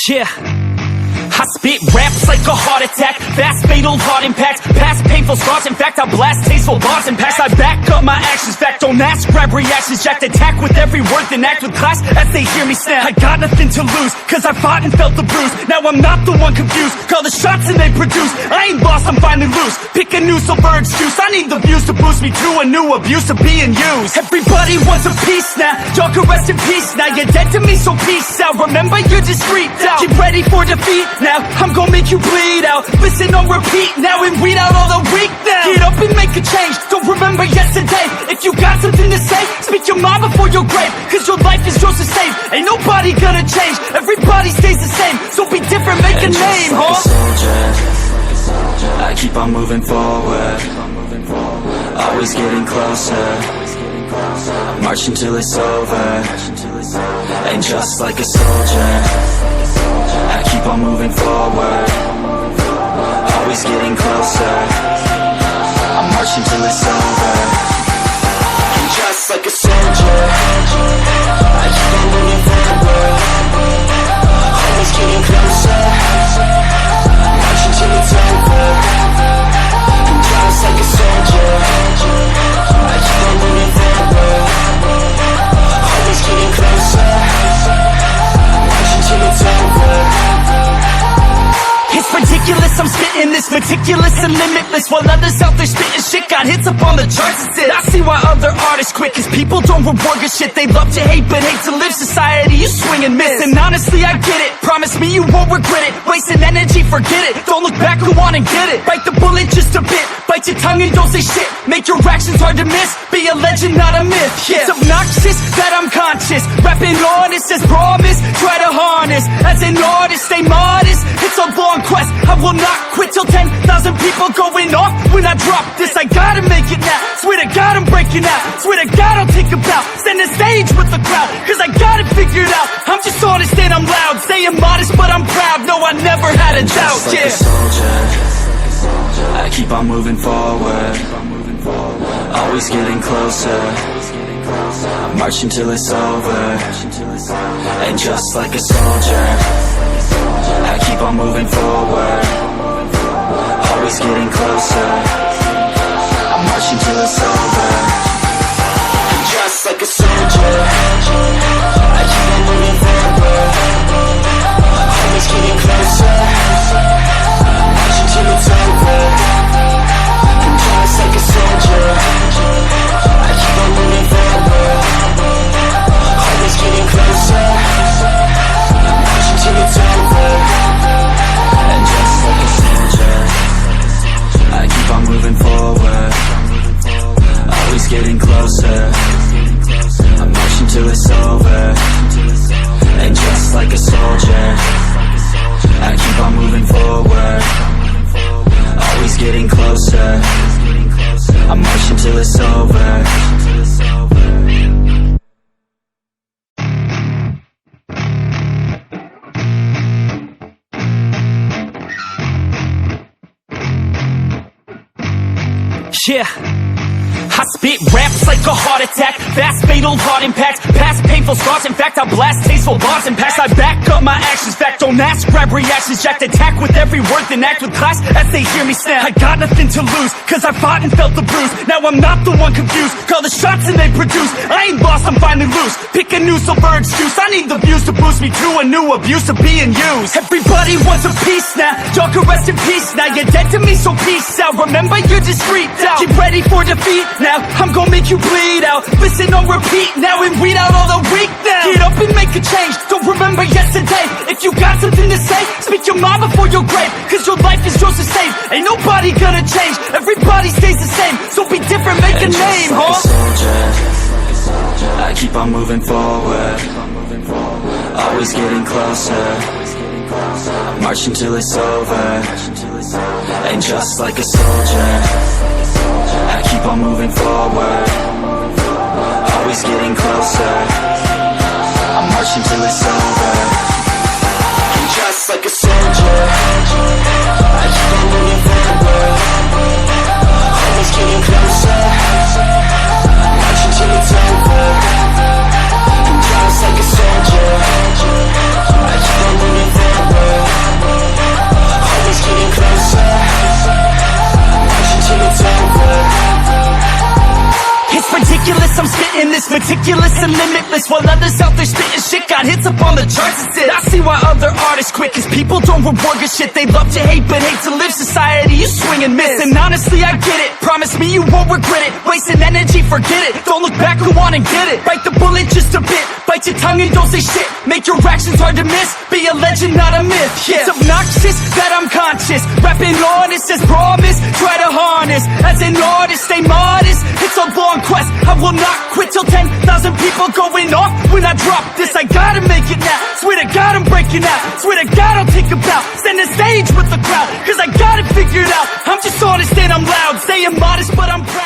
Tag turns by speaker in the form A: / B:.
A: Yeah, I spit raps like a heart attack, fast fatal heart impact, past painful scars. In fact, I blast tasteful bars and packs. I back up my actions, fact don't ask, grab reactions, jacked attack with every word, then act with class as they hear me snap. I got nothing to lose, cause I fought and felt the bruise. Now I'm not the one confused, call the shots and they produce. I ain't lost, I'm finally loose, pick a new silver excuse. I need the views to boost me to a new abuse of being used. Everybody wants a piece now, y'all can rest in peace now. You're dead to me, so peace out. Remember, you're just freaked out. Get ready for defeat now, I'm gonna make you bleed out. Listen on repeat now and weed out all the weak now. Get up and make a change, don't remember yesterday. If you got something to say, speak your mind before your grave, cause your life is yours to save. Ain't nobody gonna change, everybody stays the same. So be different, make a name,
B: like a soldier, I keep on moving forward, always getting closer. I'm marching till it's over, and just like a soldier, I keep on moving forward, always getting closer. I'm marching till it's over, and just like a soldier, I keep on moving forward, always getting closer. I'm marching till it's over, and just like a soldier, I keep on moving forward, always getting closer. I'm marching till it's over.
A: It's ridiculous, I'm spitting this meticulous and limitless, while others out there spitting shit got hits up on the charts instead. I see why other artists quit, cause people don't reward good shit. They love to hate but hate to live. Society, you swing and miss, and honestly I get it. Promise me you won't regret it. Wasting energy, forget it. Don't look back, go on and get it. Bite the bullet just a bit, bite your tongue and don't say shit. Make your actions hard to miss, be a legend not a myth. Yeah. It's obnoxious that I'm conscious, rapping honest as promise. Try to harness, as an artist stay modest. It's a long quest, I will not quit till 10,000 people going off when I drop this. I gotta make it now, swear to God I'm breaking out. Swear to God I'll take a bow, stand the stage with the crowd, cause I got it figured out. I'm just honest and I'm loud, saying modest but I'm proud. No, I never had a doubt.
B: Just like a soldier, I keep on moving forward, always getting closer. I'm marching till it's over, and just like a soldier, I keep on moving forward, always getting closer. I'm marching till it's over, and just like a soldier, I keep on moving forward, always getting closer. I'm marching till it's over, and just like a soldier, I keep on moving forward, always getting closer. I'm marching till it's over, and just like a soldier, I keep on moving forward, always getting closer. I'm marching till it's over, and just like a soldier, I keep on moving forward, always getting closer. I'm marching till it's over.
A: Yeah, I spit raps like a heart attack, fast fatal heart impact, past painful scars. In fact, I blast tasteful bars and packs. I back up my actions, fact don't ask, grab reactions, jacked attack with every word, then act with class as they hear me snap. I got nothing to lose, cause I fought and felt the bruise. Now I'm not the one confused, call the shots and they produce. I ain't lost, I'm finally loose, pick a new silver excuse. I need the views to boost me to a new abuse of being used. Everybody wants a piece now, y'all can rest in peace now. You're dead to me, so peace out. Remember, you're just freaked out. Get ready for defeat now, I'm gonna make you bleed out. Listen on repeat now and weed out all the weak now. Get up and make a change, don't remember yesterday. If you got something to say, speak your mind before your grave, cause your life is yours to save. Ain't nobody gonna change, everybody stays the same. So be different, make a name,
B: like a soldier, I keep on moving forward, always getting closer. I'm marching till it's over, and just like a soldier, I keep on moving forward, always getting closer. I'm marching till it's over, and just like a soldier, I keep on moving forward, always getting closer. I'm marching till it's over, and just like a soldier, I keep on moving forward.
A: I'm spitting this meticulous and limitless, while others out there spitting shit got hits up on the charts. It's it. I see why other artists quit, cause people don't reward good shit. They love to hate but hate to live. Society, you swing and miss, and honestly I get it. Promise me you won't regret it. Wasting energy, forget it. Don't look back, go on and get it. Bite the bullet just a bit, bite your tongue and don't say shit. Make your actions hard to miss, be a legend not a myth. Yeah. It's obnoxious that I'm conscious, rapping honest as promise. Try to harness, as an artist stay modest. It's a long quest, I will not quit till 10,000 people going off when I drop this. I gotta make it now, swear to God I'm breaking out. Swear to God I'll take a bow, stand the stage with the crowd, cause I got it figured out. I'm just honest and I'm loud, saying modest but I'm proud.